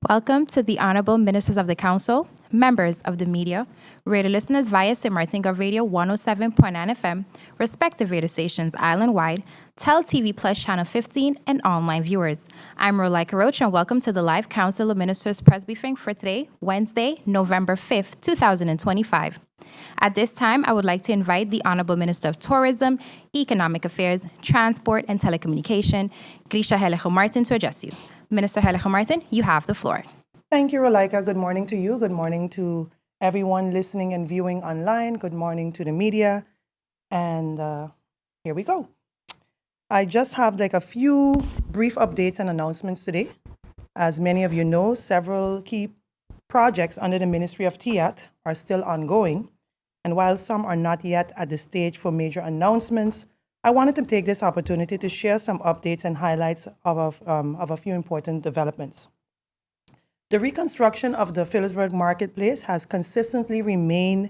Welcome to the Honorable Ministers of the Council, members of the media, radio listeners via St. Martin Gov Radio 107.9 FM, respective radio stations island-wide, Tel TV Plus Channel 15, and online viewers. I'm Rolika Roach, and welcome to the live Council of Ministers press briefing for today, Wednesday, November 5th, 2025. At this time, I would like to invite the Honorable Minister of Tourism, Economic Affairs, Transport, and Telecommunication, Grisha Herlihy Martin, to address you. Minister Herlihy Martin, you have the floor. Thank you, Rolika. Good morning to you. Good morning to everyone listening and viewing online. Good morning to the media. And here we go. I just have a few brief updates and announcements today. As many of you know, several key projects under the Ministry of TIAT are still ongoing. And while some are not yet at the stage for major announcements, I wanted to take this opportunity to share some updates and highlights of a few important developments. The reconstruction of the Phillipsburg Marketplace has consistently remained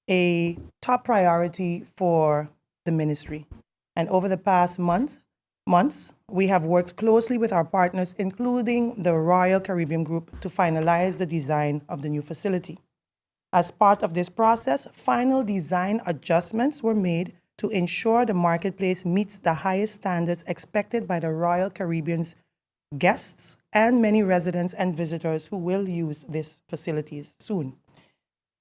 a top priority for the ministry. And over the past months, we have worked closely with our partners, including the Royal Caribbean Group, to finalize the design of the new facility. As part of this process, final design adjustments were made to ensure the marketplace meets the highest standards expected by the Royal Caribbean's guests and many residents and visitors who will use these facilities soon.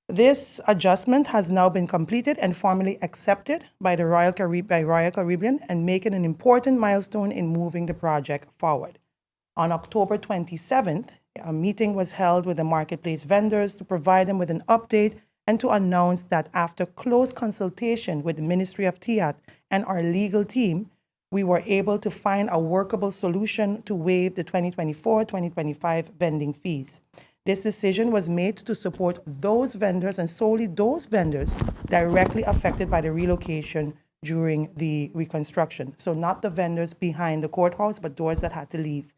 This adjustment has now been completed and formally accepted by the Royal Caribbean and making an important milestone in moving the project forward. On October 27th, a meeting was held with the marketplace vendors to provide them with an update and to announce that after close consultation with the Ministry of TIAT and our legal team, we were able to find a workable solution to waive the 2024-2025 vending fees. This decision was made to support those vendors and solely those vendors directly affected by the relocation during the reconstruction. So not the vendors behind the courthouse, but those that had to leave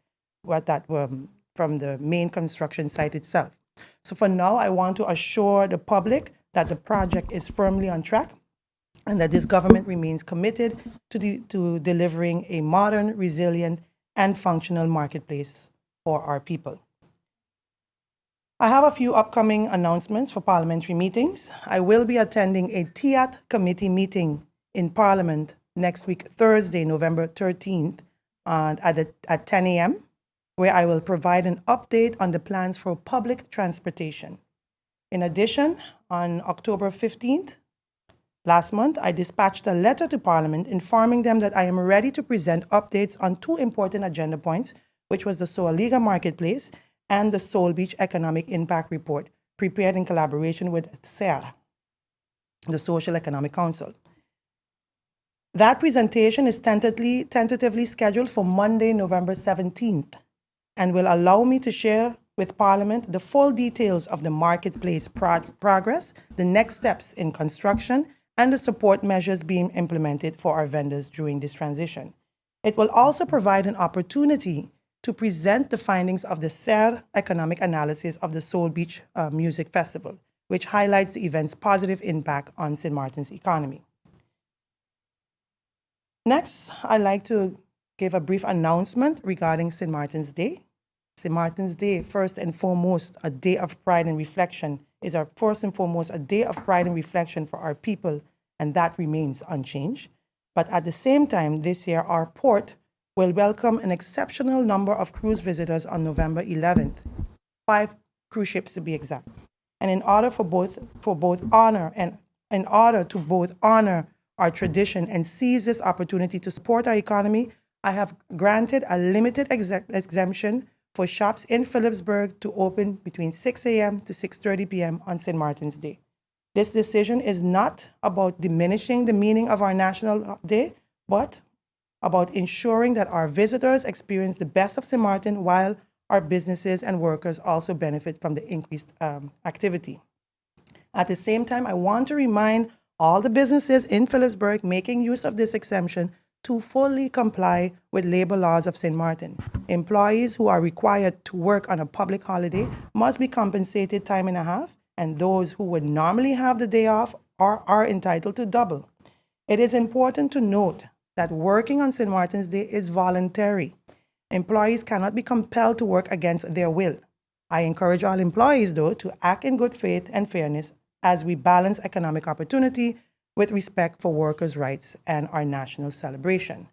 from the main construction site itself. So for now, I want to assure the public that the project is firmly on track and that this government remains committed to delivering a modern, resilient, and functional marketplace for our people. I have a few upcoming announcements for parliamentary meetings. I will be attending a TIAT committee meeting in Parliament next week, Thursday, November 13th, at 10 a.m., where I will provide an update on the plans for public transportation. In addition, on October 15th, last month, I dispatched a letter to Parliament informing them that I am ready to present updates on two important agenda points, which was the Soaliga Marketplace and the Soul Beach Economic Impact Report, prepared in collaboration with SER, the Social Economic Council. That presentation is tentatively scheduled for Monday, November 17th, and will allow me to share with Parliament the full details of the marketplace progress, the next steps in construction, and the support measures being implemented for our vendors during this transition. It will also provide an opportunity to present the findings of the SER economic analysis of the Soul Beach Music Festival, which highlights the event's positive impact on St. Martin's economy. Next, I'd like to give a brief announcement regarding St. Martin's Day. St. Martin's Day, first and foremost, a day of pride and reflection, is a day of pride and reflection for our people, and that remains unchanged. But at the same time, this year, our port will welcome an exceptional number of cruise visitors on November 11th, 5 cruise ships to be exact. And in order to both honor our tradition and seize this opportunity to support our economy, I have granted a limited exemption for shops in Phillipsburg to open between 6 a.m. to 6:30 p.m. on St. Martin's Day. This decision is not about diminishing the meaning of our National Day, but about ensuring that our visitors experience the best of St. Martin while our businesses and workers also benefit from the increased activity. At the same time, I want to remind all the businesses in Phillipsburg making use of this exemption to fully comply with labor laws of St. Martin. Employees who are required to work on a public holiday must be compensated time and a half, and those who would normally have the day off are entitled to double. It is important to note that working on St. Martin's Day is voluntary. Employees cannot be compelled to work against their will. I encourage all employees, though, to act in good faith and fairness as we balance economic opportunity with respect for workers' rights and our national celebration.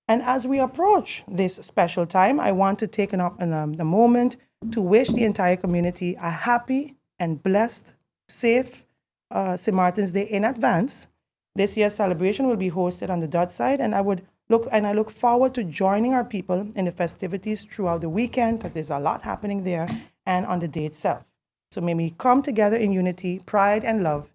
And as we approach this special time, I want to take a moment to wish the entire community a happy and blessed, safe St. Martin's Day in advance. This year's celebration will be hosted on the Dutch side, and I look forward to joining our people in the festivities throughout the weekend, because there's a lot happening there, and on the day itself. So may we come together in unity, pride, and love.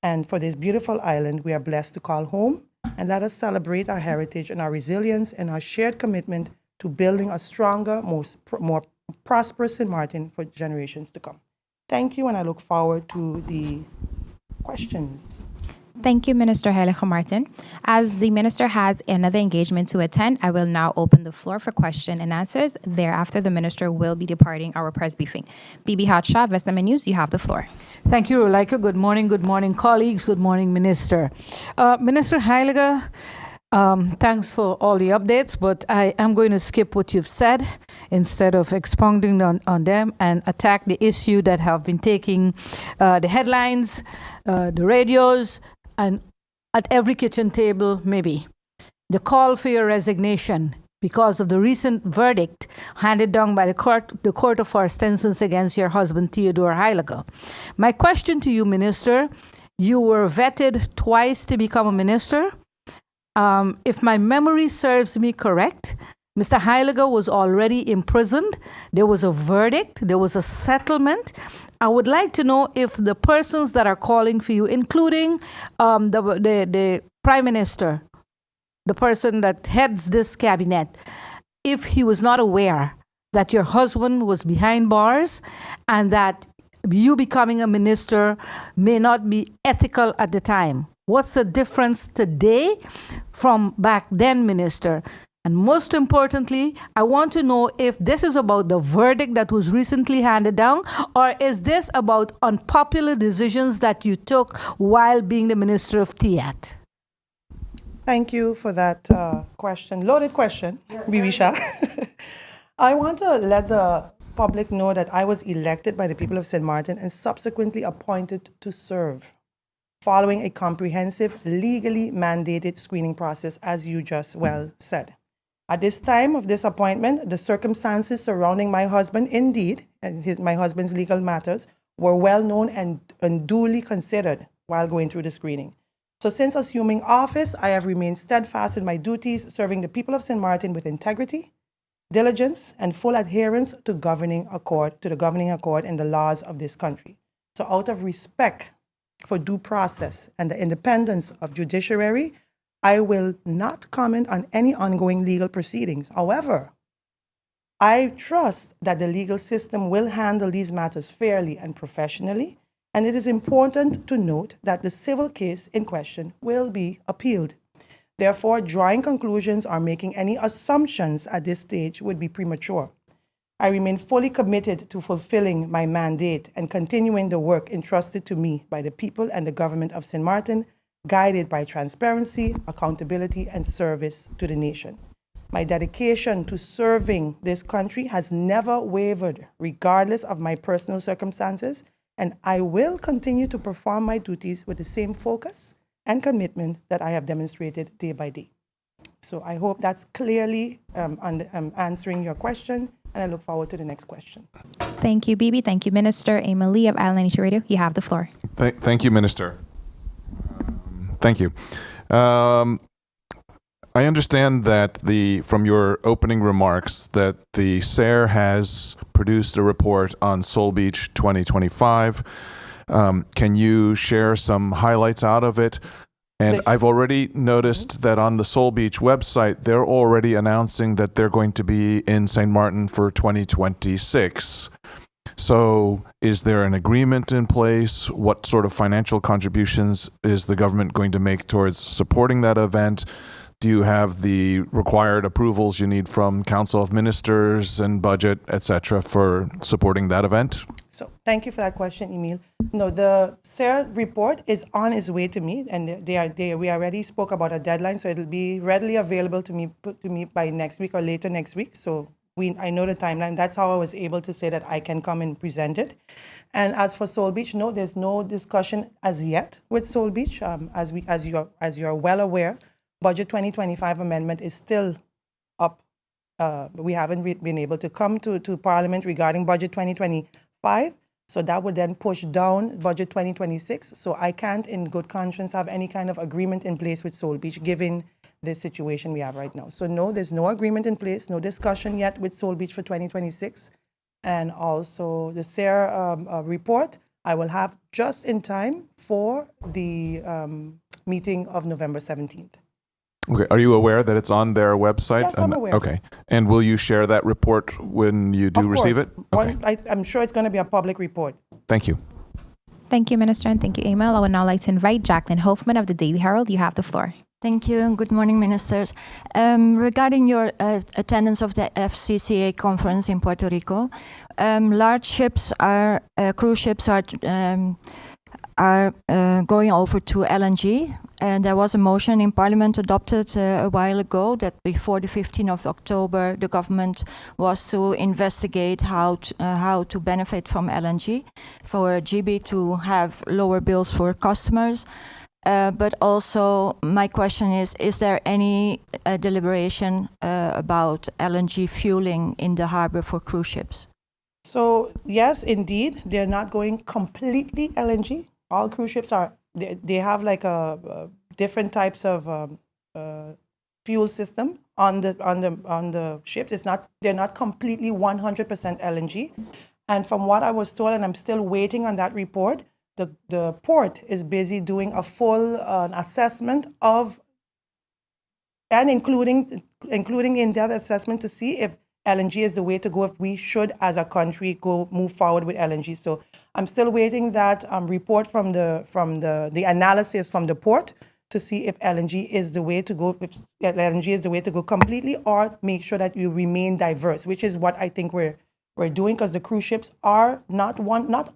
And for this beautiful island we are blessed to call home, and let us celebrate our heritage and our resilience and our shared commitment to building a stronger, more prosperous St. Martin for generations to come. Thank you, and I look forward to the questions. Thank you, Minister Heilige Martin. As the minister has another engagement to attend, I will now open the floor for question and answers. Thereafter, the minister will be departing our press briefing. Bibi Hatsha, Vestama News, you have the floor. Thank you, Roleika. Good morning, colleagues. Good morning, Minister. Minister Heilige, thanks for all the updates, but I am going to skip what you've said instead of expounding on them and attack the issue that have been taking the headlines, the radios, and at every kitchen table, maybe. The call for your resignation because of the recent verdict handed down by the Court of First Instance against your husband, Theodore Heilige. My question to you, Minister, you were vetted twice to become a minister. If my memory serves me correct, Mr. Heilige was already imprisoned. There was a verdict. There was a settlement. I would like to know if the persons that are calling for you, including the Prime Minister, the person that heads this cabinet, if he was not aware that your husband was behind bars and that you becoming a minister may not be ethical at the time. What's the difference today from back then, Minister? And most importantly, I want to know if this is about the verdict that was recently handed down, or is this about unpopular decisions that you took while being the Minister of TIAT? Thank you for that question. Loaded question, Bibisha. I want to let the public know that I was elected by the people of St. Martin and subsequently appointed to serve, following a comprehensive, legally mandated screening process, as you just well said. At this time of this appointment, the circumstances surrounding my husband, indeed, and my husband's legal matters, were well known and duly considered while going through the screening. So since assuming office, I have remained steadfast in my duties, serving the people of St. Martin with integrity, diligence, and full adherence to the governing accord and the laws of this country. So out of respect for due process and the independence of judiciary, I will not comment on any ongoing legal proceedings. However, I trust that the legal system will handle these matters fairly and professionally, and it is important to note that the civil case in question will be appealed. Therefore, drawing conclusions or making any assumptions at this stage would be premature. I remain fully committed to fulfilling my mandate and continuing the work entrusted to me by the people and the government of St. Martin, guided by transparency, accountability, and service to the nation. My dedication to serving this country has never wavered, regardless of my personal circumstances, and I will continue to perform my duties with the same focus and commitment that I have demonstrated day by day. So I hope that's clearly answering your question, and I look forward to the next question. Thank you, Bibi. Thank you, Minister. Emily of Island Nation Radio, you have the floor. Thank you, Minister. Thank you. I understand that from your opening remarks that the SARE has produced a report on Soul Beach 2025. Can you share some highlights out of it? And The- I've already noticed that on the Soul Beach website, they're already announcing that they're going to be in St. Martin for 2026. So is there an agreement in place? What sort of financial contributions is the government going to make towards supporting that event? Do you have the required approvals you need from Council of Ministers and budget, etc., for supporting that event? So thank you for that question, Emil. No, the SARE report is on its way to me, and we already spoke about a deadline, so it'll be readily available to me by next week or later next week. So I know the timeline. That's how I was able to say that I can come and present it. And as for Soul Beach, no, there's no discussion as yet with Soul Beach. As you're well aware, Budget 2025 amendment is still up. We haven't been able to come to Parliament regarding Budget 2025. So that would then push down Budget 2026. So I can't, in good conscience, have any kind of agreement in place with Soul Beach, given the situation we have right now. So no, there's no agreement in place, no discussion yet with Soul Beach for 2026. And also the SARE report, I will have just in time for the meeting of November 17th. Okay. Are you aware that it's on their website? Yes, I'm aware. Okay. And will you share that report when you do Of receive course. it? Okay. I'm sure it's going to be a public report. Thank you. Thank you, Minister, and thank you, Emil. I would now like to invite Jacqueline Hoffman of the Daily Herald. You have the floor. Thank you and good morning, ministers. Regarding your attendance of the FCCA conference in Puerto Rico, large ships cruise ships are going over to LNG, and there was a motion in Parliament adopted a while ago that before the 15th of October, the government was to investigate how to benefit from LNG for GB to have lower bills for customers. But also, my question is there any deliberation about LNG fueling in the harbor for cruise ships? So yes, indeed, they're not going completely LNG. All cruise ships they have like a different types of fuel system on the ships. They're not completely 100% LNG. And from what I was told, and I'm still waiting on that report, the port is busy doing a full assessment of, and including in that assessment to see if LNG is the way to go, if we should as a country move forward with LNG. So I'm still waiting that report from the analysis from the port to see if LNG is the way to go, if LNG is the way to go completely, or make sure that you remain diverse, which is what I think we're doing, because the cruise ships are not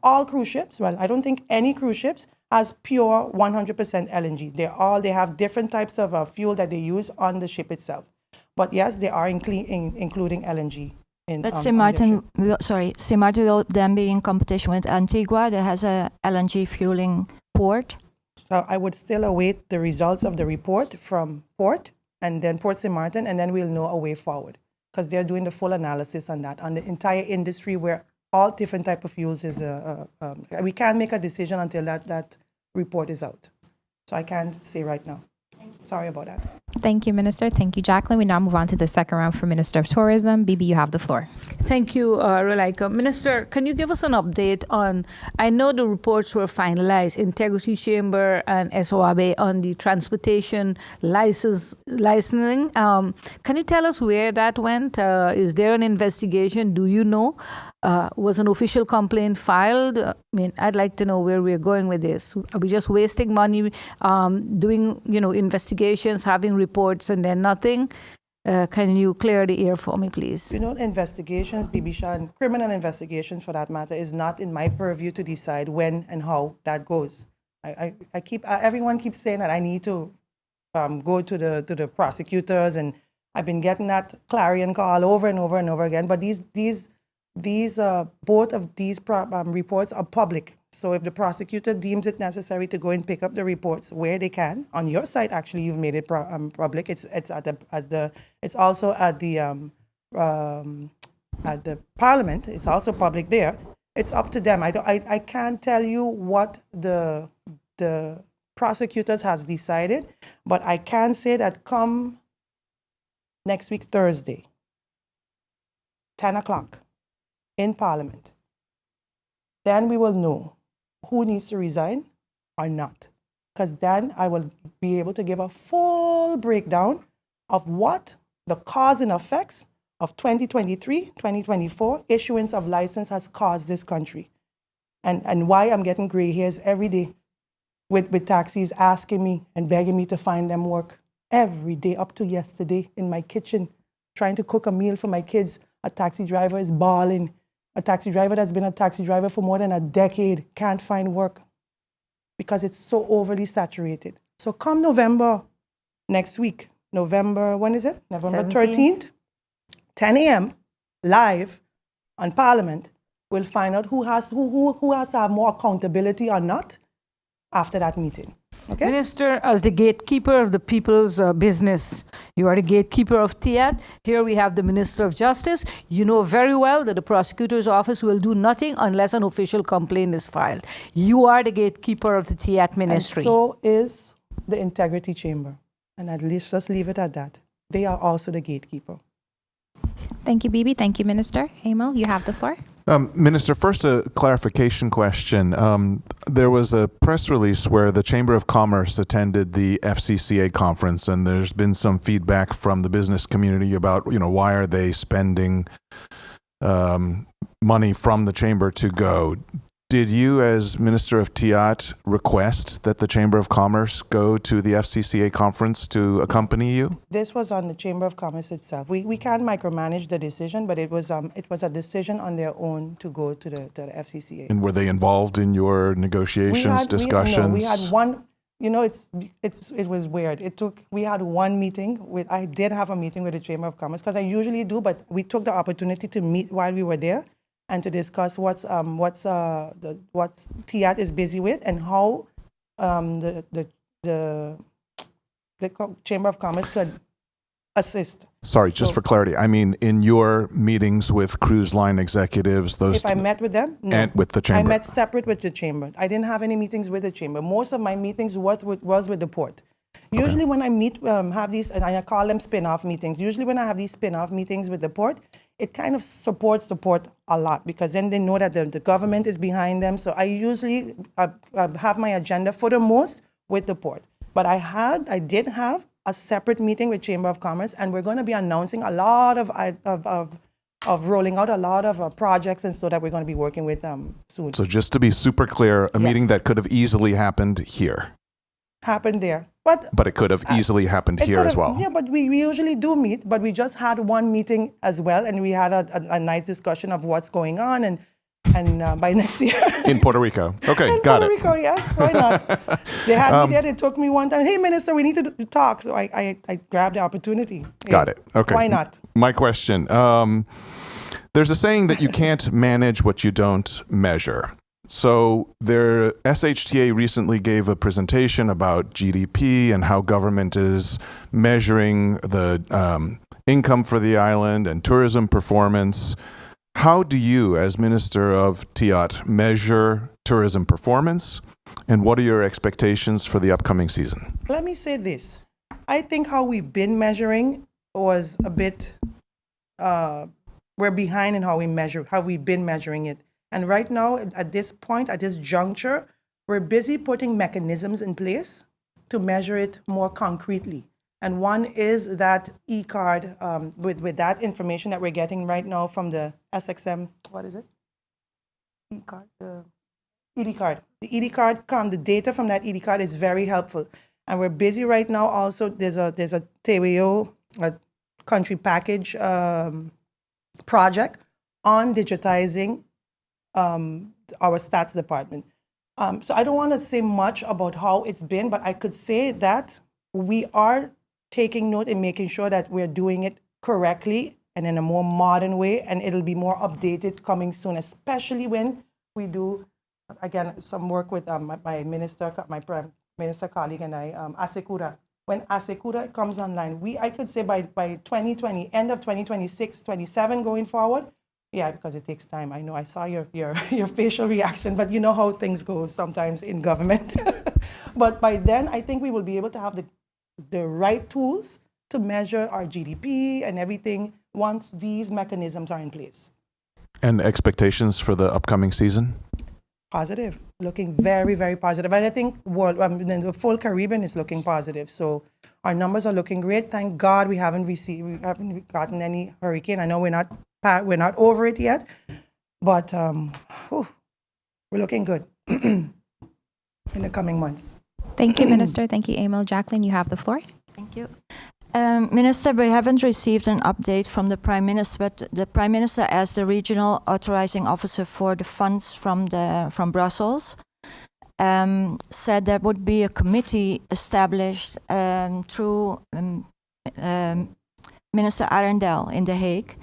all cruise ships. Well, I don't think any cruise ships has pure 100% LNG. They have different types of fuel that they use on the ship itself. But yes, they are including LNG. But St. Martin will then be in competition with Antigua that has a LNG fueling port. So I would still await the results of the report from Port and then Port St. Martin, and then we'll know a way forward, because they're doing the full analysis on that, on the entire industry where all different type of fuels is. We can't make a decision until that report is out. So I can't say right now. Sorry about that. Thank you, Minister. Thank you, Jacqueline. We now move on to the second round for Minister of Tourism. Bibi, you have the floor. Thank you, Relaika. Minister, can you give us an update on, I know the reports were finalized, Integrity Chamber and SOAB on the transportation licensing. Can you tell us where that went? Is there an investigation? Do you know? Was an official complaint filed? I mean, I'd like to know where we're going with this. Are we just wasting money doing, investigations, having reports, and then nothing? Can you clear the air for me, please? Investigations, Bibisha, and criminal investigations for that matter, is not in my purview to decide when and how that goes. Everyone keeps saying that I need to go to the prosecutors, and I've been getting that clarion call over and over and over again. But both of these reports are public. So if the prosecutor deems it necessary to go and pick up the reports where they can, on your site, actually, you've made it public. It's also at the Parliament. It's also public there. It's up to them. I can't tell you what the prosecutors has decided, but I can say that come next week Thursday, 10 o'clock in Parliament, then we will know who needs to resign or not. because then I will be able to give a full breakdown of what the cause and effects of 2023, 2024 issuance of license has caused this country. And why I'm getting gray hairs every day with taxis asking me and begging me to find them work every day, up to yesterday in my kitchen, trying to cook a meal for my kids. A taxi driver is bawling. A taxi driver that's been a taxi driver for more than a decade can't find work because it's so overly saturated. So come November next week, November, when is it? November 13th, 10 a.m., live on Parliament, we'll find out who has to have more accountability or not after that meeting. Okay? Minister, as the gatekeeper of the people's business, you are the gatekeeper of TIAT. Here we have the Minister of Justice. You know very well that the prosecutor's office will do nothing unless an official complaint is filed. You are the gatekeeper of the TIAT ministry. And so is the Integrity Chamber. And at least just leave it at that. They are also the gatekeeper. Thank you, Bibi. Thank you, Minister. Emil, you have the floor. Minister, first a clarification question. There was a press release where the Chamber of Commerce attended the FCCA conference, and there's been some feedback from the business community about, why are they spending money from the Chamber to go? Did you, as Minister of TIAT, request that the Chamber of Commerce go to the FCCA conference to accompany you? This was on the Chamber of Commerce itself. We can't micromanage the decision, but it was a decision on their own to go to the FCCA. And were they involved in your negotiations, discussions? We had one. It was weird. We had one meeting I did have a meeting with the Chamber of Commerce, because I usually do, but we took the opportunity to meet while we were there and to discuss what TIAT is busy with and how the Chamber of Commerce could assist. Sorry, just for clarity, I mean in your meetings with cruise line executives, those. If I met with them, no. And with the Chamber. I met separate with the Chamber. I didn't have any meetings with the Chamber. Most of my meetings was with the port. Usually when I meet, have these, and I call them spin-off meetings. Usually when I have these spin-off meetings with the port, it kind of supports the port a lot, because then they know that the government is behind them. So I usually have my agenda for the most with the port. But I did have a separate meeting with Chamber of Commerce, and we're going to be announcing a lot of rolling out a lot of projects, and so that we're going to be working with soon. So just to be super clear, a meeting that could have easily happened here. Happened there. But it could have easily happened here as well. Yeah, but we usually do meet, but we just had one meeting as well, and we had a nice discussion of what's going on, and by next year. In Puerto Rico. Okay, got it. In Puerto Rico, yes, why not? They had me there, they took me one time, hey, Minister, we need to talk. So I grabbed the opportunity. Got it, okay. Why not? My question, there's a saying that you can't manage what you don't measure. So their SHTA recently gave a presentation about GDP and how government is measuring the income for the island and tourism performance. How do you, as Minister of TIAT, measure tourism performance, and what are your expectations for the upcoming season? Let me say this. I think how we've been measuring was a bit, we're behind in how we've been measuring it. And right now, at this point, at this juncture, we're busy putting mechanisms in place to measure it more concretely. And one is that e-card, with that information that we're getting right now from the SXM, what is it? E-card, ED card. The ED card, the data from that ED card is very helpful. And we're busy right now also, there's a TWO, a country package project on digitizing our stats department. So I don't want to say much about how it's been, but I could say that we are taking note and making sure that we're doing it correctly and in a more modern way, and it'll be more updated coming soon, especially when we do, again, some work with my minister, my prime minister colleague and I, Asekura. When Asekura comes online, I could say by 2020, end of 2026, 27 going forward. Yeah, because it takes time. I know I saw your facial reaction, but you know how things go sometimes in government. But by then, I think we will be able to have the right tools to measure our GDP and everything once these mechanisms are in place. And expectations for the upcoming season? positive, looking very, very positive. And I think the full Caribbean is looking positive. So our numbers are looking great. Thank God we haven't gotten any hurricane. I know we're not over it yet, but we're looking good in the coming months. Thank you, Minister. Thank you, Emil. Jacqueline, you have the floor. Thank you. Minister, we haven't received an update from the Prime Minister, but the Prime Minister, as the regional authorizing officer for the funds from Brussels, said there would be a committee established through Minister Arendel in The Hague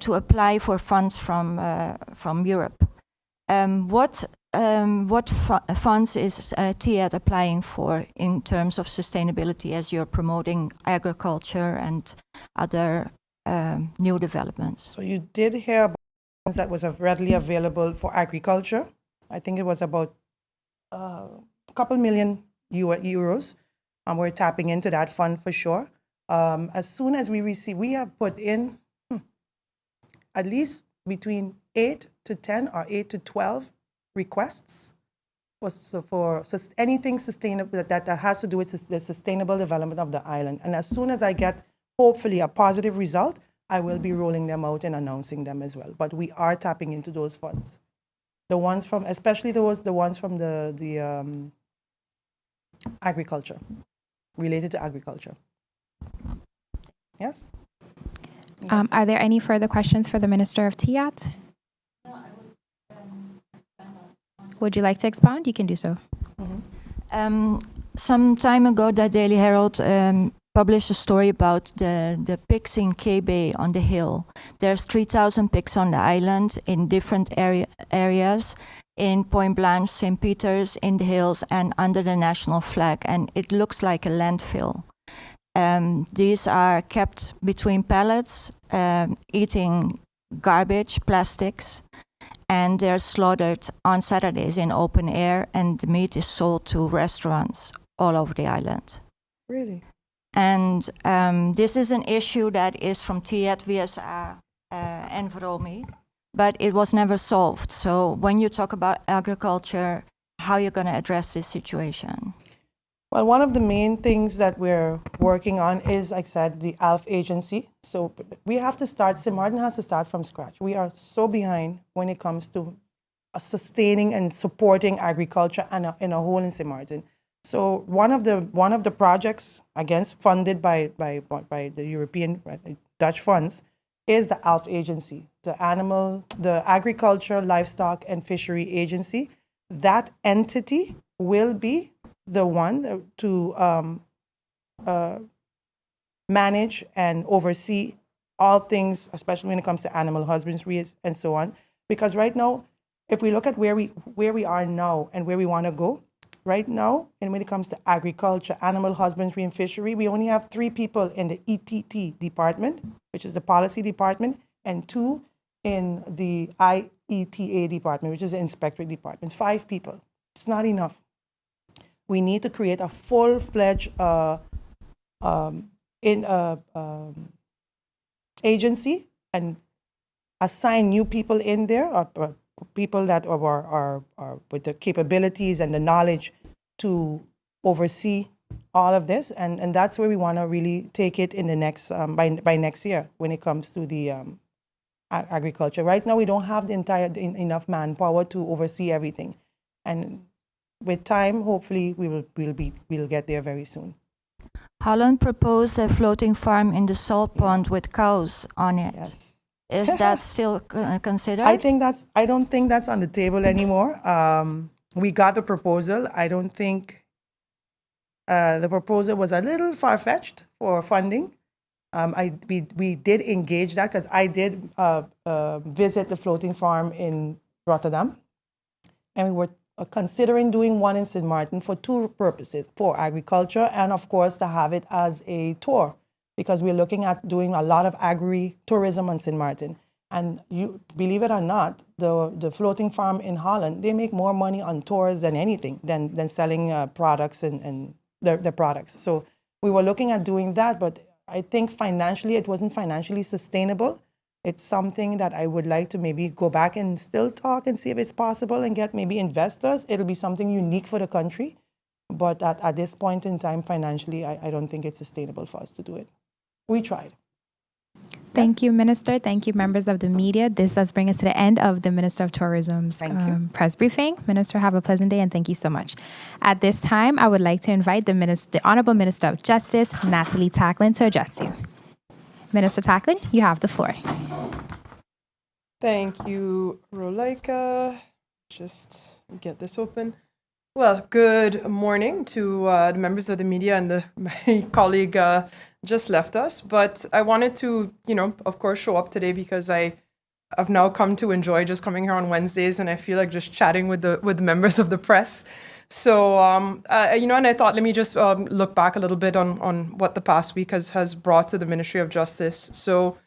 to apply for funds from Europe. What funds is TIAD applying for in terms of sustainability as you're promoting agriculture and other new developments? So you did hear about funds that was readily available for agriculture. I think it was about a couple million euros. We're tapping into that fund for sure. As soon as we receive, we have put in at least between 8 to 10 or 8 to 12 requests for anything sustainable that has to do with the sustainable development of the island. And as soon as I get, hopefully, a positive result, I will be rolling them out and announcing them as well. But we are tapping into those funds. The ones from, especially the ones from the agriculture, related to agriculture. Yes? Are there any further questions for the Minister of TIAT? Would you like to expound? You can do so. Some time ago, the Daily Herald published a story about the pigs in K-Bay on the hill. There's 3,000 pigs on the island in different areas, in Point Blanche, St. Peter's, in the hills, and under the national flag, and it looks like a landfill. These are kept between pallets, eating garbage, plastics, and they're slaughtered on Saturdays in open air, and the meat is sold to restaurants all over the island. Really? And this is an issue that is from TIAT, VSA, and VROMI, but it was never solved. So when you talk about agriculture, how are you going to address this situation? Well, one of the main things that we're working on is, like I said, the ALF agency. So we have to start, St. Martin has to start from scratch. We are so behind when it comes to sustaining and supporting agriculture in a whole in St. Martin. So one of the projects, again, funded by the European Dutch funds, is the ALF agency, the Agriculture, Livestock and Fishery Agency. That entity will be the one to manage and oversee all things, especially when it comes to animal husbandry and so on. Because right now, if we look at where we are now and where we want to go, right now, and when it comes to agriculture, animal husbandry and fishery, we only have 3 people in the ETT department, which is the policy department, and 2 in the IETA department, which is the inspectorate department. 5 people. It's not enough. We need to create a full-fledged agency and assign new people in there, or people that are with the capabilities and the knowledge to oversee all of this, and that's where we want to really take it in the next by next year when it comes to the agriculture. Right now, we don't have enough manpower to oversee everything, and with time, hopefully, we'll get there very soon. Holland proposed a floating farm in the salt pond with cows on it. Yes. Is that still considered? I don't think that's on the table anymore. We got the proposal. I don't think the proposal was a little far-fetched for funding. We did engage that because I did visit the floating farm in Rotterdam, and we were considering doing one in St. Martin for 2 purposes, for agriculture and, of course, to have it as a tour, because we're looking at doing a lot of agri-tourism on St. Martin. And you believe it or not, the floating farm in Holland, they make more money on tours than anything, than selling products and their products. So we were looking at doing that, but I think financially, it wasn't financially sustainable. It's something that I would like to maybe go back and still talk and see if it's possible and get maybe investors. It'll be something unique for the country. But at this point in time, financially, I don't think it's sustainable for us to do it. We tried. Thank you, Minister. Thank you, members of the media. This does bring us to the end of the Minister of Tourism's Thank you. press briefing. Minister, have a pleasant day and thank you so much. At this time, I would like to invite the Honorable Minister of Justice, Natalie Tacklin, to address you. Minister Tacklin, you have the floor. Thank you, Rolika. Just get this open. Well, good morning to the members of the media and my colleague just left us. But I wanted to, of course, show up today because I've now come to enjoy just coming here on Wednesdays, and I feel like just chatting with the members of the press. So, and I thought, let me just look back a little bit on what the past week has brought to the Ministry of Justice. So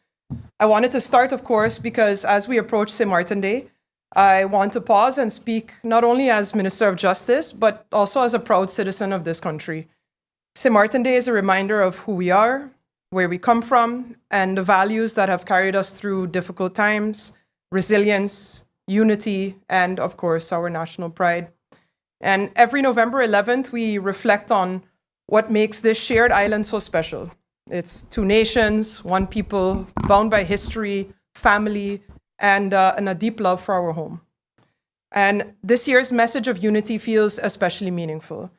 I wanted to start, of course, because as we approach St. Martin Day, I want to pause and speak not only as Minister of Justice, but also as a proud citizen of this country. St. Martin Day is a reminder of who we are, where we come from, and the values that have carried us through difficult times, resilience, unity, and of course, our national pride. And every November 11th, we reflect on what makes this shared island so special. It's two nations, one people, bound by history, family, and a deep love for our home. And this year's message of unity feels especially meaningful.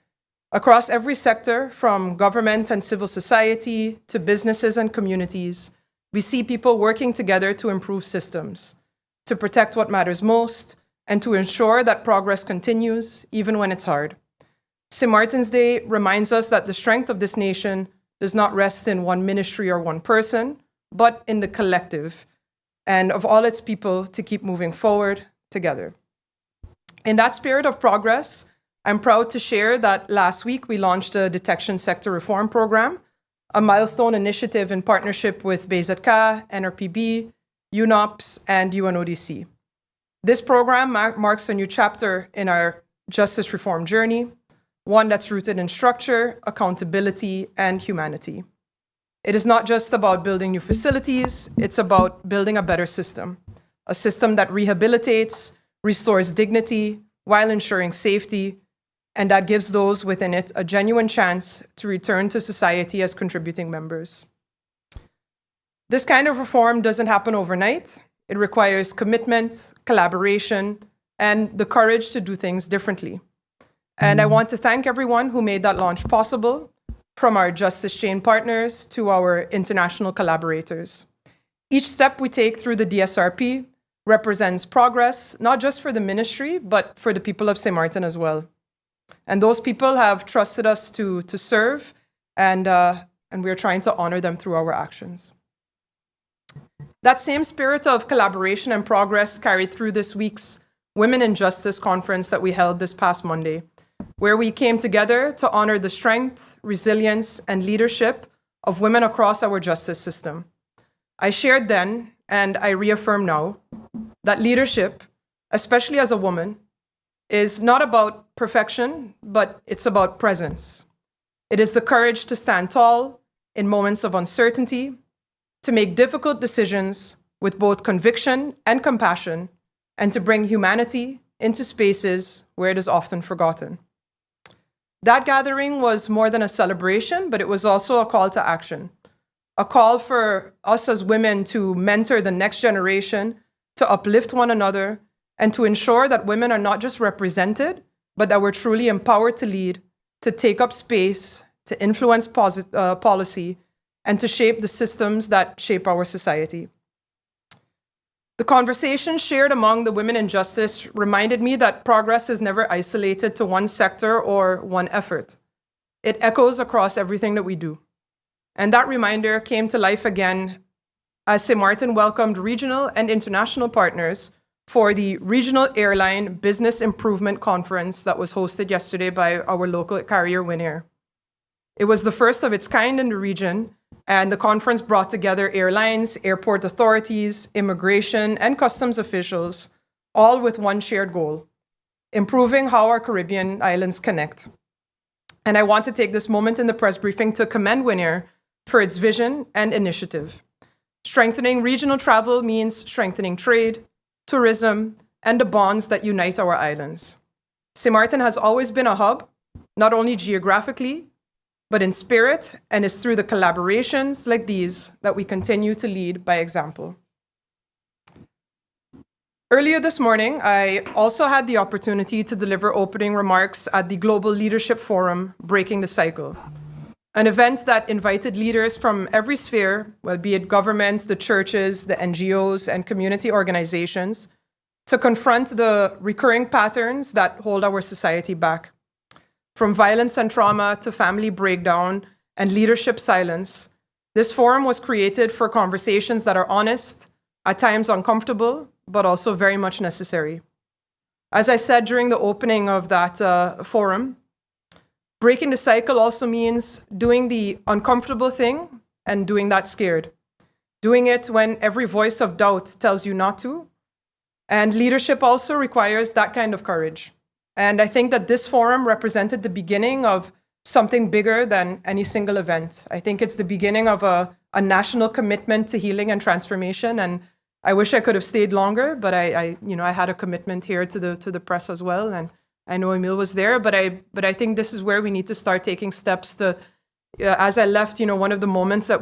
Across every sector, from government and civil society to businesses and communities, we see people working together to improve systems, to protect what matters most, and to ensure that progress continues, even when it's hard. St. Martin's Day reminds us that the strength of this nation does not rest in one ministry or one person, but in the collective, and of all its people to keep moving forward together. In that spirit of progress, I'm proud to share that last week we launched a Detection Sector Reform Program, a milestone initiative in partnership with BZK, NRPB, UNOPS, and UNODC. This program marks a new chapter in our justice reform journey, one that's rooted in structure, accountability, and humanity. It is not just about building new facilities, it's about building a better system, a system that rehabilitates, restores dignity while ensuring safety, and that gives those within it a genuine chance to return to society as contributing members. This kind of reform doesn't happen overnight. It requires commitment, collaboration, and the courage to do things differently. And I want to thank everyone who made that launch possible, from our Justice Chain partners to our international collaborators. Each step we take through the DSRP represents progress, not just for the ministry, but for the people of St. Martin as well. And those people have trusted us to serve, and we're trying to honor them through our actions. That same spirit of collaboration and progress carried through this week's Women in Justice conference that we held this past Monday, where we came together to honor the strength, resilience, and leadership of women across our justice system. I shared then, and I reaffirm now, that leadership, especially as a woman, is not about perfection, but it's about presence. It is the courage to stand tall in moments of uncertainty, to make difficult decisions with both conviction and compassion, and to bring humanity into spaces where it is often forgotten. That gathering was more than a celebration, but it was also a call to action, a call for us as women to mentor the next generation, to uplift one another, and to ensure that women are not just represented, but that we're truly empowered to lead, to take up space, to influence policy, and to shape the systems that shape our society. The conversation shared among the women in justice reminded me that progress is never isolated to one sector or one effort. It echoes across everything that we do. And that reminder came to life again as St. Martin welcomed regional and international partners for the Regional Airline Business Improvement Conference that was hosted yesterday by our local carrier, Winair. It was the first of its kind in the region, and the conference brought together airlines, airport authorities, immigration, and customs officials, all with one shared goal: improving how our Caribbean islands connect. And I want to take this moment in the press briefing to commend Winair for its vision and initiative. Strengthening regional travel means strengthening trade, tourism, and the bonds that unite our islands. St. Martin has always been a hub, not only geographically, but in spirit, and it's through the collaborations like these that we continue to lead by example. Earlier this morning, I also had the opportunity to deliver opening remarks at the Global Leadership Forum, Breaking the Cycle, an event that invited leaders from every sphere, well, be it governments, the churches, the NGOs, and community organizations, to confront the recurring patterns that hold our society back. From violence and trauma to family breakdown and leadership silence, this forum was created for conversations that are honest, at times uncomfortable, but also very much necessary. As I said during the opening of that forum, breaking the cycle also means doing the uncomfortable thing and doing that scared. Doing it when every voice of doubt tells you not to. And leadership also requires that kind of courage. And I think that this forum represented the beginning of something bigger than any single event. I think it's the beginning of a national commitment to healing and transformation. And I wish I could have stayed longer, but I had a commitment here to the press as well. And I know Emile was there, but I think this is where we need to start taking steps to. As I left, one of the moments that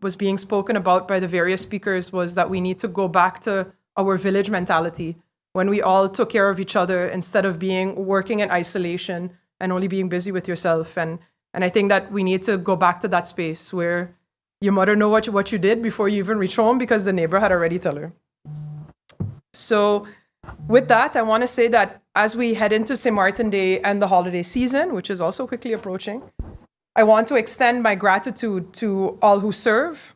was being spoken about by the various speakers was that we need to go back to our village mentality, when we all took care of each other instead of working in isolation and only being busy with yourself. And I think that we need to go back to that space where your mother know what you did before you even reach home because the neighbor had already told her. So with that, I want to say that as we head into St. Martin Day and the holiday season, which is also quickly approaching, I want to extend my gratitude to all who serve,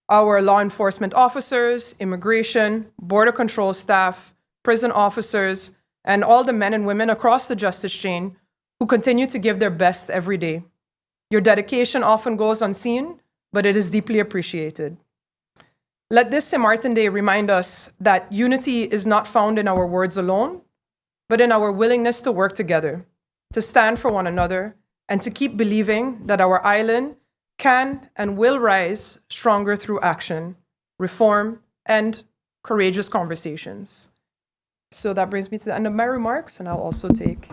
our law enforcement officers, immigration, border control staff, prison officers, and all the men and women across the justice chain who continue to give their best every day. Your dedication often goes unseen, but it is deeply appreciated. Let this St. Martin Day remind us that unity is not found in our words alone, but in our willingness to work together, to stand for one another, and to keep believing that our island can and will rise stronger through action, reform, and courageous conversations. So that brings me to the end of my remarks, and I'll also take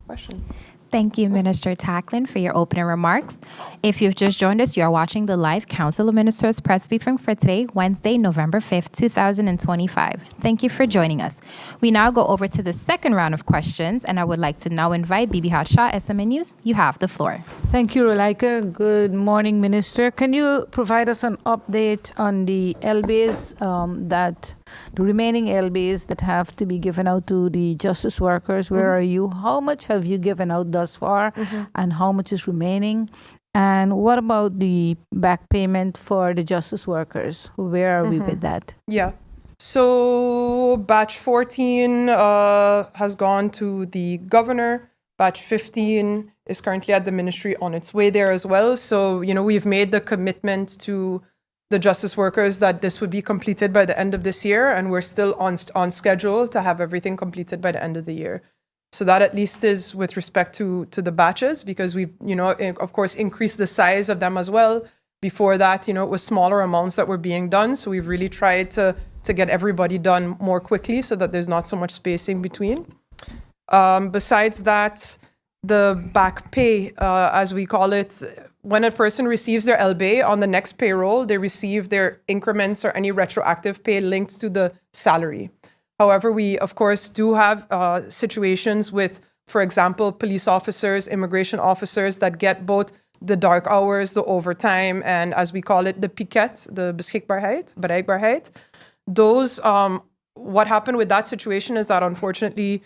questions. Thank you, Minister Tacklin, for your opening remarks. If you've just joined us, you are watching the live Council of Ministers press briefing for today, Wednesday, November 5th, 2025. Thank you for joining us. We now go over to the second round of questions, and I would like to now invite Bibi Hadshaw, SMA News. You have the floor. Thank you, Rolaika. Good morning, Minister. Can you provide us an update on the LBs the remaining LBs that have to be given out to the justice workers? Where are you? How much have you given out thus far, and how much is remaining? And what about the back payment for the justice workers? Where are we with that? Yeah. So batch 14 has gone to the governor. Batch 15 is currently at the ministry on its way there as well. So, we've made the commitment to the justice workers that this would be completed by the end of this year, and we're still on schedule to have everything completed by the end of the year. So that at least is with respect to the batches, because we've, of course, increased the size of them as well. Before that, it was smaller amounts that were being done. So we've really tried to get everybody done more quickly so that there's not so much spacing between. Besides that, the back pay, as we call it, when a person receives their LBA on the next payroll, they receive their increments or any retroactive pay linked to the salary. However, we, of course, do have situations with, for example, police officers, immigration officers that get both the dark hours, the overtime, and as we call it, the piket, the bereikbaarheid. Those, what happened with that situation is that, unfortunately,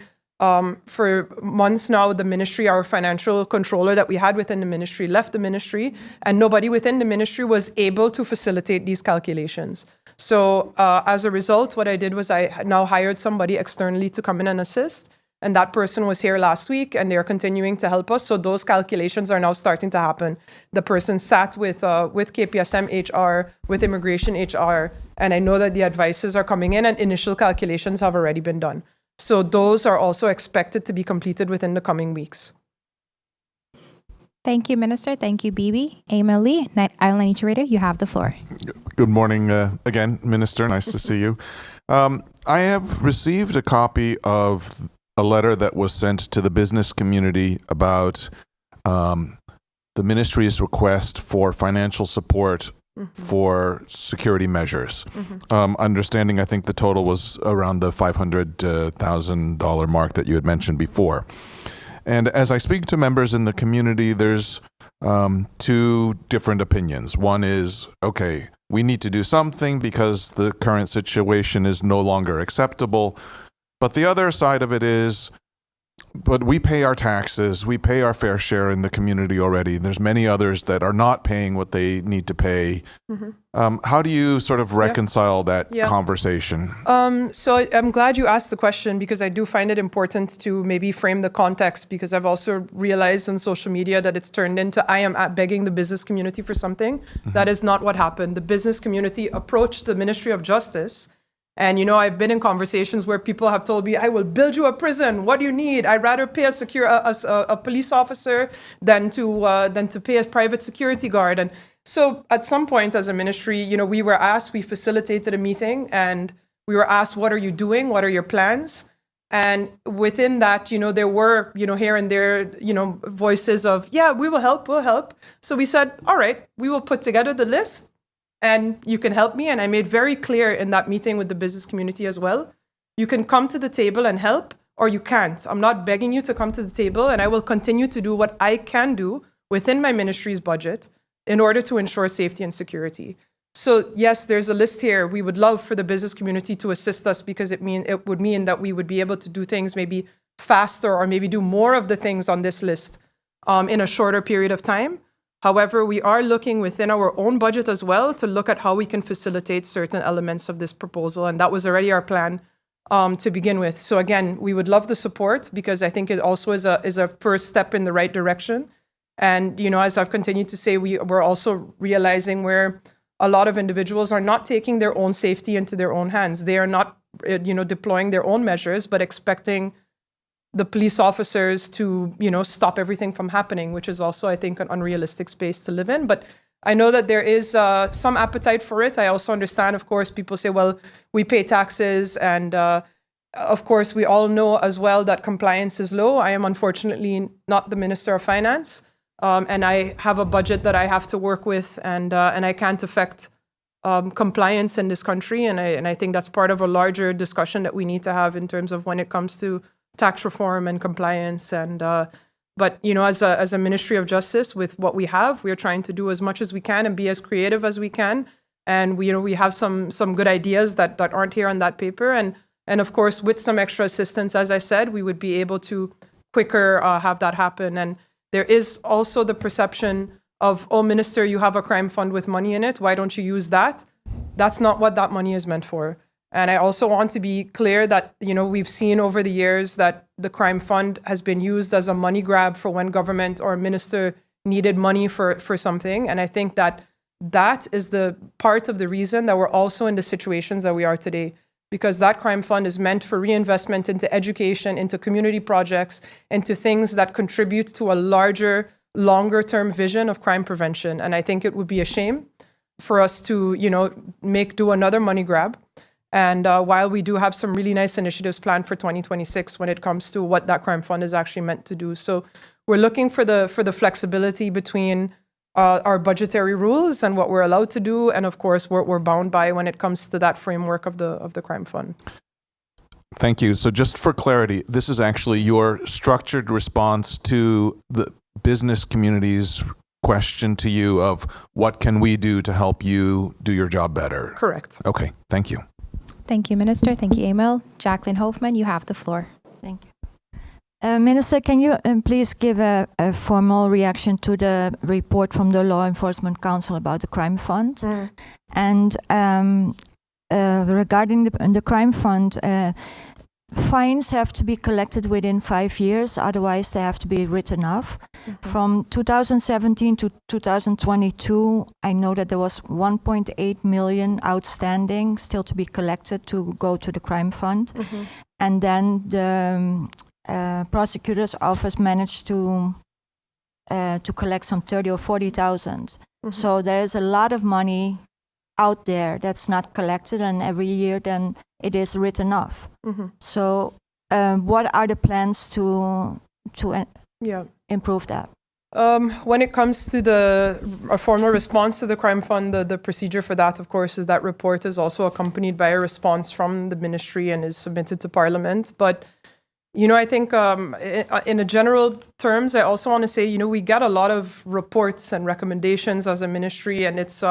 for months now, the ministry, our financial controller that we had within the ministry left the ministry, and nobody within the ministry was able to facilitate these calculations. So as a result, what I did was I now hired somebody externally to come in and assist. And that person was here last week, and they're continuing to help us. So those calculations are now starting to happen. The person sat with KPSM HR, with Immigration HR, and I know that the advices are coming in and initial calculations have already been done. So those are also expected to be completed within the coming weeks. Thank you, Minister. Thank you, Bibi. Emil Lee, Island Iterator, you have the floor. Good morning again, Minister. Nice to see you. I have received a copy of a letter that was sent to the business community about the ministry's request for financial support for security measures. Understanding, I think the total was around the $500,000 mark that you had mentioned before. And as I speak to members in the community, there's two different opinions. One is, okay, we need to do something because the current situation is no longer acceptable. But the other side of it is, but we pay our taxes, we pay our fair share in the community already. There's many others that are not paying what they need to pay. How do you sort of reconcile that conversation? So I'm glad you asked the question, because I do find it important to maybe frame the context, because I've also realized on social media that it's turned into I am begging the business community for something. That is not what happened. The business community approached the Ministry of Justice. And, you know, I've been in conversations where people have told me, I will build you a prison. What do you need? I'd rather pay a police officer than to pay a private security guard. And so at some point as a ministry, you know, we were asked, we facilitated a meeting and we were asked, what are you doing? What are your plans? And within that, you know, there were, you know, here and there, you know, voices of, yeah, we will help, we'll help. So we said, all right, we will put together the list. And you can help me. And I made very clear in that meeting with the business community as well. You can come to the table and help, or you can't. I'm not begging you to come to the table, and I will continue to do what I can do within my ministry's budget in order to ensure safety and security. So yes, there's a list here. We would love for the business community to assist us, because it would mean that we would be able to do things maybe faster, or maybe do more of the things on this list in a shorter period of time. However, we are looking within our own budget as well to look at how we can facilitate certain elements of this proposal. And that was already our plan to begin with. So again, we would love the support, because I think it also is a first step in the right direction. And, you know, as I've continued to say, we're also realizing where a lot of individuals are not taking their own safety into their own hands. They are not, you know, deploying their own measures, but expecting the police officers to, you know, stop everything from happening, which is also, I think, an unrealistic space to live in. But I know that there is some appetite for it. I also understand, of course, people say, well, we pay taxes. And of course, we all know as well that compliance is low. I am unfortunately not the Minister of Finance. And I have a budget that I have to work with, and I can't affect compliance in this country. And I think that's part of a larger discussion that we need to have in terms of when it comes to tax reform and compliance. And but, you know, as a Ministry of Justice, with what we have, we are trying to do as much as we can and be as creative as we can. And we have some good ideas that aren't here on that paper. And of course, with some extra assistance, as I said, we would be able to quicker have that happen. And there is also the perception of, oh, Minister, you have a crime fund with money in it. Why don't you use that? That's not what that money is meant for. And I also want to be clear that, you know, we've seen over the years that the crime fund has been used as a money grab for when government or a minister needed money for something. And I think that is the part of the reason that we're also in the situations that we are today, because that crime fund is meant for reinvestment into education, into community projects, into things that contribute to a larger, longer-term vision of crime prevention. And I think it would be a shame for us to, you know, do another money grab. And while we do have some really nice initiatives planned for 2026 when it comes to what that crime fund is actually meant to do. So we're looking for the flexibility between our budgetary rules and what we're allowed to do, and of course what we're bound by when it comes to that framework of the crime fund. Thank you. So just for clarity, this is actually your structured response to the business community's question to you of what can we do to help you do your job better? Correct. Okay, thank you. Thank you, Minister. Thank you, Emil. Jacqueline Hoffman, you have the floor. Thank you. Minister, can you please give a formal reaction to the report from the Law Enforcement Council about the crime fund? And regarding the crime fund, fines have to be collected within 5 years, otherwise they have to be written off. From 2017 to 2022, I know that there was 1.8 million outstanding still to be collected to go to the crime fund. And then the prosecutor's office managed to to collect some 30 or 40,000. So there's a lot of money out there that's not collected, and every year then it is written off. So what are the plans to Yeah. improve that? When it comes to a formal response to the crime fund, the procedure for that, of course, is that report is also accompanied by a response from the ministry and is submitted to Parliament. But, I think in a general terms, I also want to say, we get a lot of reports and recommendations as a ministry, and it's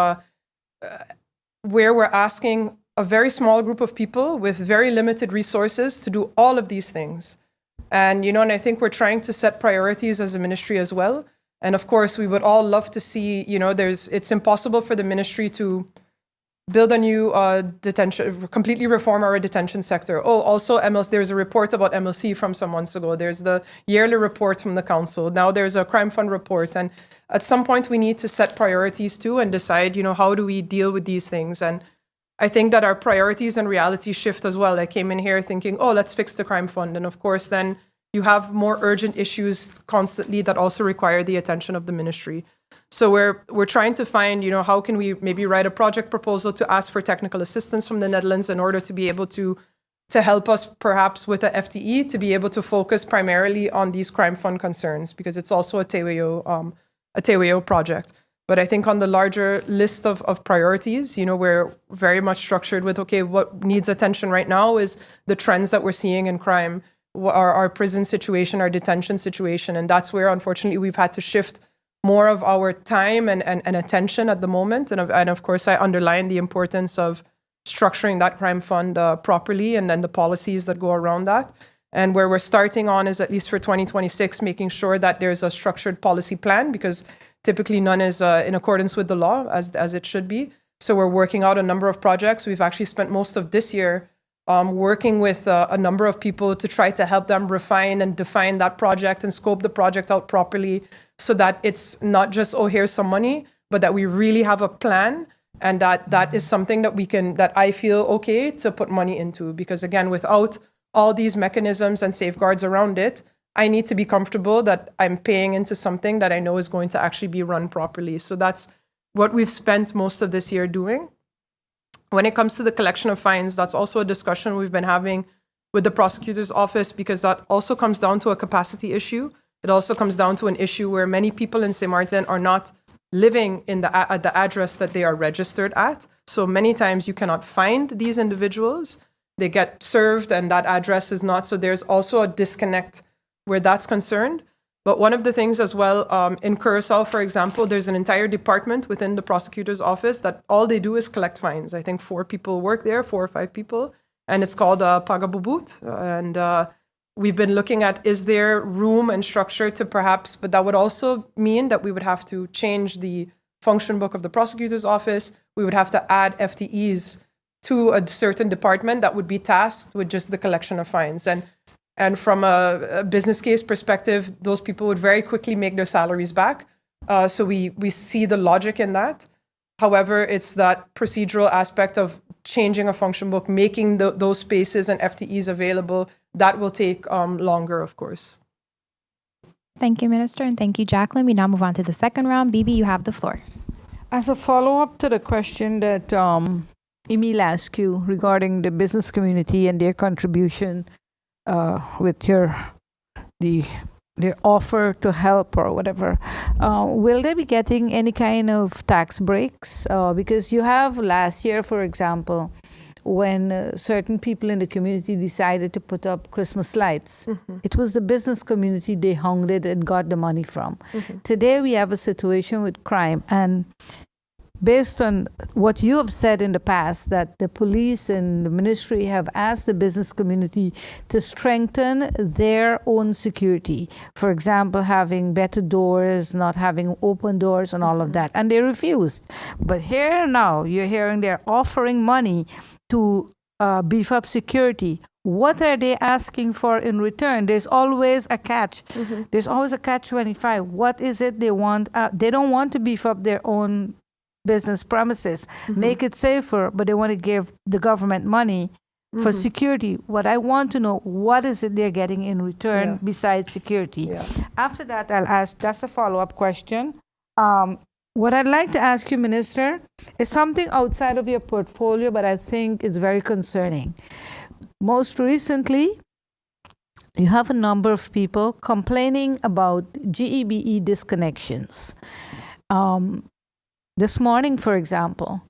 where we're asking a very small group of people with very limited resources to do all of these things. And, and I think we're trying to set priorities as a ministry as well. And of course, we would all love to see, it's impossible for the ministry to build a new completely reform our detention sector. Oh, also there's a report about MLC from some months ago. There's the yearly report from the council. Now there's a crime fund report. And at some point we need to set priorities too and decide, how do we deal with these things? And I think that our priorities and reality shift as well. I came in here thinking, let's fix the crime fund. And of course, then you have more urgent issues constantly that also require the attention of the ministry. So we're trying to find, how can we maybe write a project proposal to ask for technical assistance from the Netherlands in order to be able to help us perhaps with a FTE to be able to focus primarily on these crime fund concerns, because it's also a TWO project. But I think on the larger list of priorities, we're very much structured with, okay, what needs attention right now is the trends that we're seeing in crime, our prison situation, our detention situation. And that's where, unfortunately, we've had to shift more of our time and attention at the moment. And of course, I underline the importance of structuring that crime fund properly, and then the policies that go around that. And where we're starting on is, at least for 2026, making sure that there's a structured policy plan, because typically none is in accordance with the law as it should be. So we're working out a number of projects. We've actually spent most of this year working with a number of people to try to help them refine and define that project and scope the project out properly, so that it's not just, here's some money, but that we really have a plan, and that is something that I feel okay to put money into. Because again, without all these mechanisms and safeguards around it, I need to be comfortable that I'm paying into something that I know is going to actually be run properly. So that's what we've spent most of this year doing. When it comes to the collection of fines, that's also a discussion we've been having with the prosecutor's office, because that also comes down to a capacity issue. It also comes down to an issue where many people in St. Martin are not living at the address that they are registered at. So many times you cannot find these individuals. They get served and that address is not. So there's also a disconnect where that's concerned. But one of the things as well, in Curaçao, for example, there's an entire department within the prosecutor's office that all they do is collect fines. I think 4 people work there, 4 or 5 people, and it's called Pagabubut. And we've been looking at, is there room and structure to perhaps, but that would also mean that we would have to change the function book of the prosecutor's office. We would have to add FTEs to a certain department that would be tasked with just the collection of fines. And from a business case perspective, those people would very quickly make their salaries back. So we see the logic in that. However, it's that procedural aspect of changing a function book, making those spaces and FTEs available, that will take longer, of course. Thank you, Minister, and thank you, Jacqueline. We now move on to the second round. Bibi, you have the floor. As a follow-up to the question that Emile asked you regarding the business community and their contribution with their offer to help or whatever, will they be getting any kind of tax breaks? Because you have last year, for example, when certain people in the community decided to put up Christmas lights, it was the business community they hung it and got the money from. Today we have a situation with crime, and based on what you have said in the past, that the police and the ministry have asked the business community to strengthen their own security. For example, having better doors, not having open doors and all of that. And they refused. But here now, you're hearing they're offering money to beef up security. What are they asking for in return? There's always a catch. There's always a catch-25. What is it they want? They don't want to beef up their own business premises, make it safer, but they want to give the government money for security. What I want to know, what is it they're getting in return Yeah. besides security? Yeah. After that, I'll ask, that's a follow-up question. What I'd like to ask you, Minister, is something outside of your portfolio, but I think it's very concerning. Most recently, you have a number of people complaining about GEBE disconnections. This morning, for example,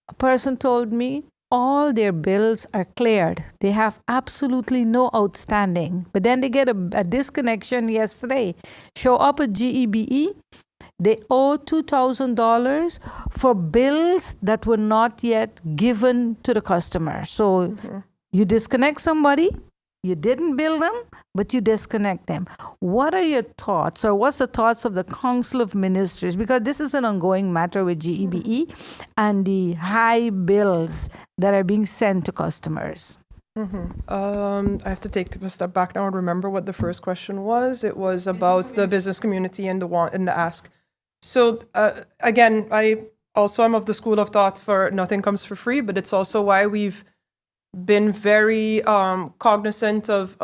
a person told me all their bills are cleared. They have absolutely no outstanding. But then they get a disconnection yesterday. Show up at GEBE. They owe $2,000 for bills that were not yet given to the customer. So you disconnect somebody, you didn't bill them, but you disconnect them. What are your thoughts, or what's the thoughts of the Council of Ministers? Because this is an ongoing matter with GEBE and the high bills that are being sent to customers. I have to take a step back now and remember what the first question was. It was about the business community and the ask. So again, I also am of the school of thought for nothing comes for free, but it's also why we've been very cognizant of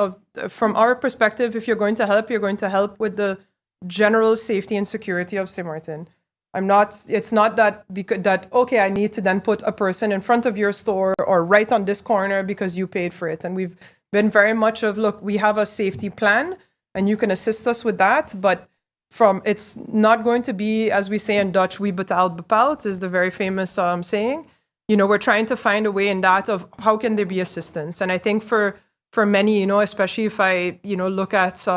from our perspective, if you're going to help, you're going to help with the general safety and security of St. Martin. It's not that okay, I need to then put a person in front of your store or right on this corner because you paid for it. And we've been very much of, look, we have a safety plan and you can assist us with that, but it's not going to be, as we say in Dutch, wie betaalt bepaalt is the very famous saying. We're trying to find a way in that of how can there be assistance. And I think for many, especially if I, look at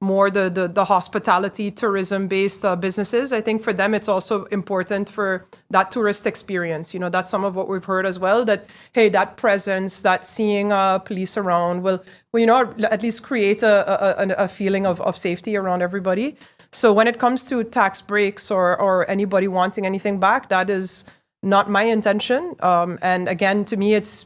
more the hospitality, tourism-based businesses, I think for them it's also important for that tourist experience. That's some of what we've heard as well, that, hey, that presence, that seeing police around will at least create a feeling of safety around everybody. So when it comes to tax breaks or anybody wanting anything back, that is not my intention. And again, to me, it's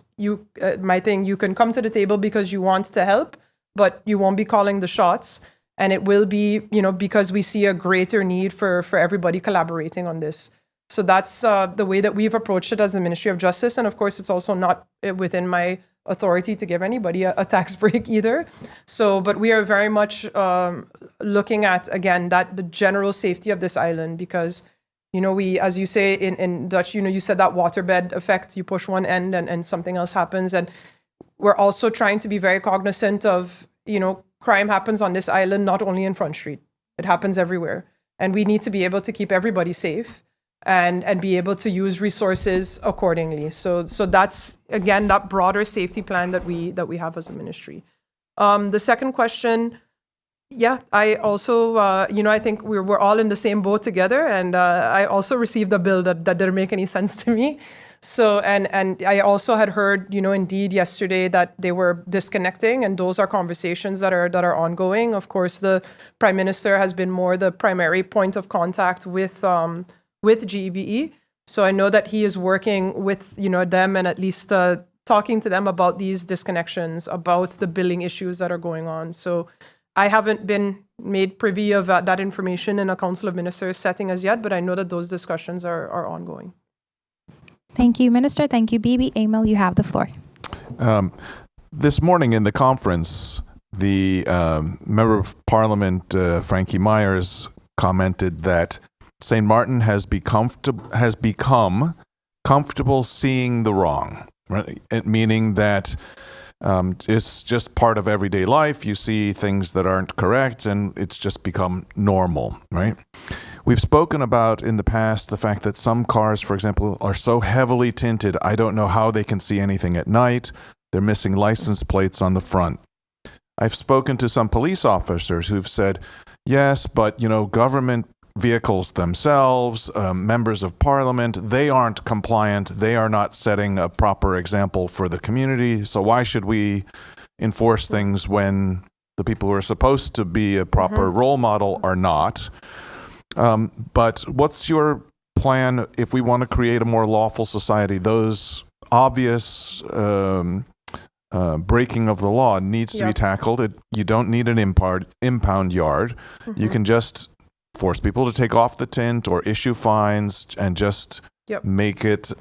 my thing. You can come to the table because you want to help, but you won't be calling the shots. And it will be, because we see a greater need for everybody collaborating on this. So that's the way that we've approached it as the Ministry of Justice. And of course, it's also not within my authority to give anybody a tax break either. So, but we are very much looking at, again, that the general safety of this island, because we, as you say in Dutch, you said that waterbed effect, you push one end and something else happens. And we're also trying to be very cognizant of, crime happens on this island, not only in Front Street. It happens everywhere. And we need to be able to keep everybody safe and be able to use resources accordingly. So that's, again, that broader safety plan that we have as a ministry. The second question, yeah, I also, I think we're all in the same boat together. And I also received a bill that didn't make any sense to me. So, and I also had heard, indeed yesterday that they were disconnecting, and those are conversations that are ongoing. Of course, the Prime Minister has been more the primary point of contact with GEBE. So I know that he is working with, them and at least talking to them about these disconnections, about the billing issues that are going on. So I haven't been made privy of that information in a Council of Ministers setting as yet, but I know that those discussions are ongoing. Thank you, Minister. Thank you, Bibi. Emil, you have the floor. This morning in the conference, the Member of Parliament, Frankie Myers, commented that St. Martin has become comfortable seeing the wrong, right? Meaning that it's just part of everyday life. You see things that aren't correct, and it's just become normal, right? We've spoken about in the past the fact that some cars, for example, are so heavily tinted, I don't know how they can see anything at night. They're missing license plates on the front. I've spoken to some police officers who've said, yes, but, government vehicles themselves, members of parliament, they aren't compliant. They are not setting a proper example for the community. So why should we enforce things when the people who are supposed to be a proper role model are not? But what's your plan if we want to create a more lawful society? Those obvious breaking of the law needs to be tackled. You don't need an impound yard. You can just force people to take off the tint or issue fines and just make it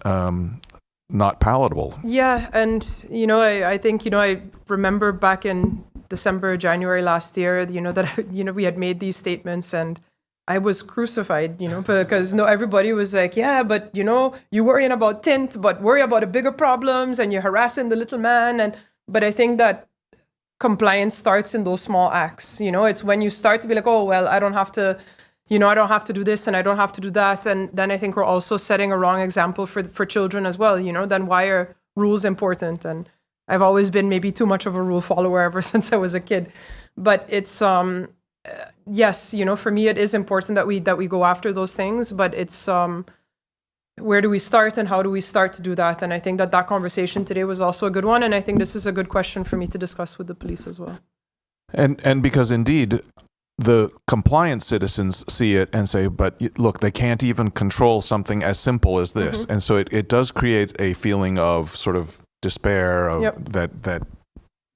not palatable. Yeah, and I think I remember back in December, January last year, that we had made these statements, and I was crucified, because everybody was like, yeah, but you're worrying about tint, but worry about the bigger problems, and you're harassing the little man, but I think that compliance starts in those small acts. It's when you start to be like, oh well, I don't have to. I don't have to do this and I don't have to do that. And then I think we're also setting a wrong example for children as well. Then why are rules important? And I've always been maybe too much of a rule follower ever since I was a kid. But it's, yes, for me, it is important that we go after those things. But it's, where do we start and how do we start to do that? And I think that conversation today was also a good one. And I think this is a good question for me to discuss with the police as well. And because indeed, the compliant citizens see it and say, but look, they can't even control something as simple as this. Mm-hmm. And so it does create a feeling of sort of despair of Yep. that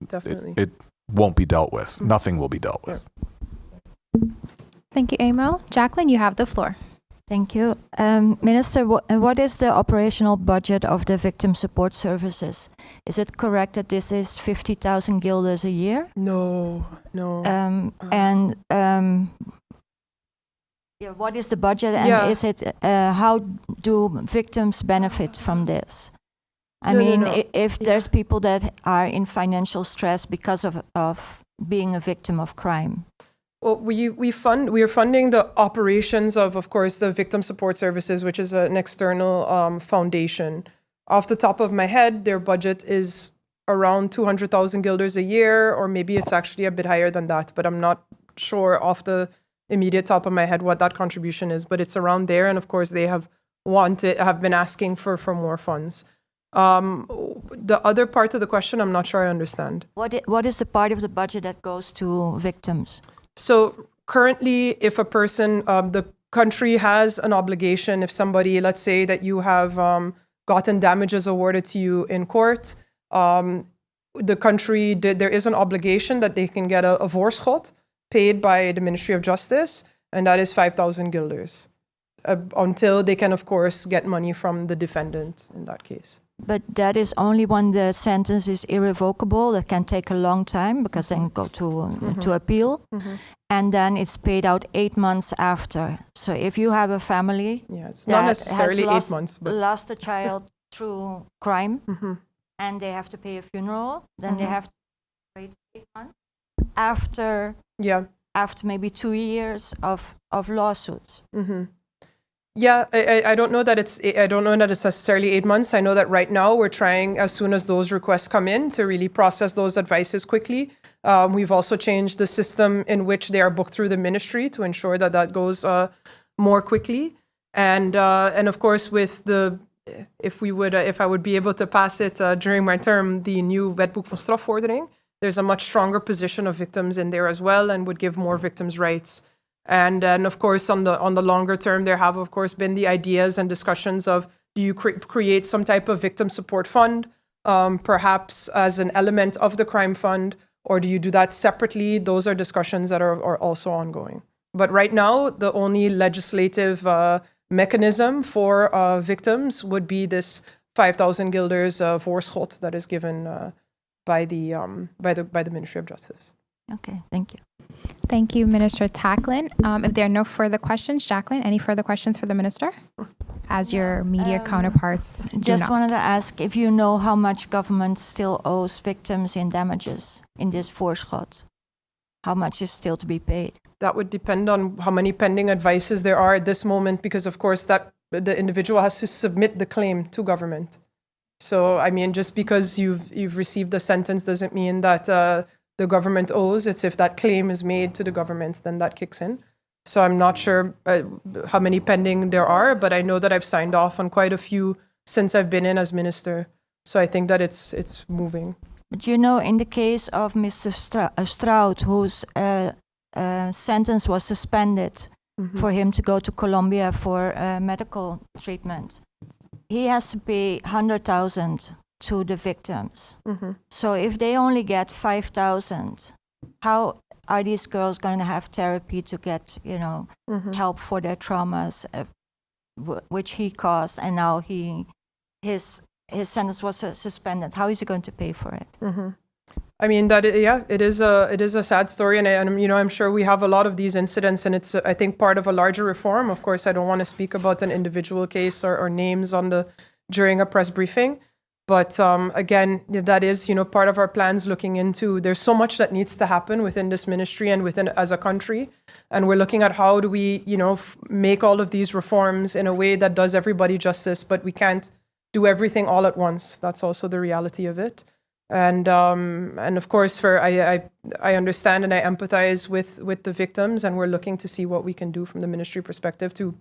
Definitely. it won't be dealt with. Nothing will be dealt with. Thank you, Emil. Jacqueline, you have the floor. Thank you. Minister, what is the operational budget of the victim support services? Is it correct that this is 50,000 guilders a year? No. What is the budget, and Yeah. is it how do victims benefit from this? I No, mean, no. if there's people that are in financial stress because of being a victim of crime. Well, we are funding the operations of course, the Victim Support Services, which is an external foundation. Off the top of my head, their budget is around 200,000 guilders a year, or maybe it's actually a bit higher than that, but I'm not sure off the immediate top of my head what that contribution is, but it's around there. And of course, they have been asking for more funds. The other part of the question, I'm not sure I understand. What is the part of the budget that goes to victims? So currently, if a person, the country has an obligation, if somebody, let's say that you have gotten damages awarded to you in court, the country, there is an obligation that they can get a voorschot paid by the Ministry of Justice, and that is 5,000 guilders, until they can, of course, get money from the defendant in that case. But that is only when the sentence is irrevocable. That can take a long time because then go to appeal, and then it's paid out 8 months after. So if you have a family, It's not necessarily has 8 months, but lost a child through crime, and they have to pay a funeral, then they have to wait 8 months after maybe 2 years of lawsuits. Yeah, I don't know that it's necessarily 8 months. I know that right now we're trying, as soon as those requests come in, to really process those advices quickly. We've also changed the system in which they are booked through the ministry to ensure that goes more quickly. And of course, with if I would be able to pass it during my term, the new Wetboek van Strafvordering, there's a much stronger position of victims in there as well, and would give more victims rights. And then, of course, on the longer term, there have, of course, been the ideas and discussions of, do you create some type of victim support fund, perhaps as an element of the crime fund, or do you do that separately? Those are discussions that are also ongoing. But right now, the only legislative mechanism for victims would be this 5,000 guilders voorschot that is given by the Ministry of Justice. Okay, thank you. Thank you, Minister Tacklen. If there are no further questions, Jacqueline, any further questions for the minister? As your media counterparts do Just not. wanted to ask if you know how much government still owes victims in damages in this voorschot. How much is still to be paid? That would depend on how many pending advices there are at this moment, because of course that the individual has to submit the claim to government. So I mean, just because you've received a sentence doesn't mean that the government owes. It's if that claim is made to the government, then that kicks in. So I'm not sure how many pending there are, but I know that I've signed off on quite a few since I've been in as minister. So I think that it's moving. But you know, in the case of Mr. Strout, whose sentence was suspended for him to go to Colombia for medical treatment, he has to pay 100,000 to the victims. So if they only get 5,000, how are these girls going to have therapy to get, help for their traumas, which he caused, and now his his sentence was suspended. How is he going to pay for it? I mean it is a sad story, and I'm sure we have a lot of these incidents, and it's I think part of a larger reform. Of course, I don't want to speak about an individual case or names during a press briefing, but again, that is part of our plans looking into. There's so much that needs to happen within this ministry and within as a country, and we're looking at how do we make all of these reforms in a way that does everybody justice, but we can't do everything all at once. That's also the reality of it. And of course, I understand and I empathize with the victims, and we're looking to see what we can do from the ministry perspective to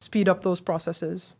speed up those processes.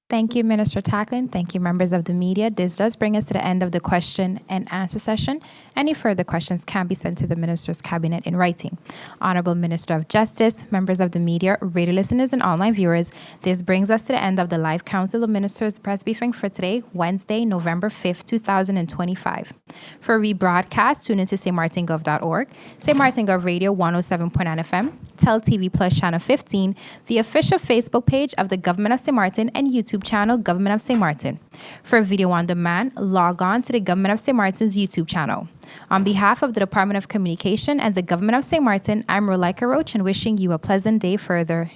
Thank you, Minister Tacklin. Thank you, members of the media. This does bring us to the end of the question and answer session. Any further questions can be sent to the Minister's Cabinet in writing. Honorable Minister of Justice, members of the media, radio listeners, and online viewers, this brings us to the end of the live Council of Ministers press briefing for today, Wednesday, November 5th, 2025. For rebroadcast, tune into stmartingov.org, St. Martin Gov Radio 107.9 FM, Tel TV Plus Channel 15, the official Facebook page of the Government of St. Martin, and YouTube channel, Government of St. Martin. For video on demand, log on to the Government of St. Martin's YouTube channel. On behalf of the Department of Communication and the Government of St. Martin, I'm Roleika Roach, and wishing you a pleasant day further.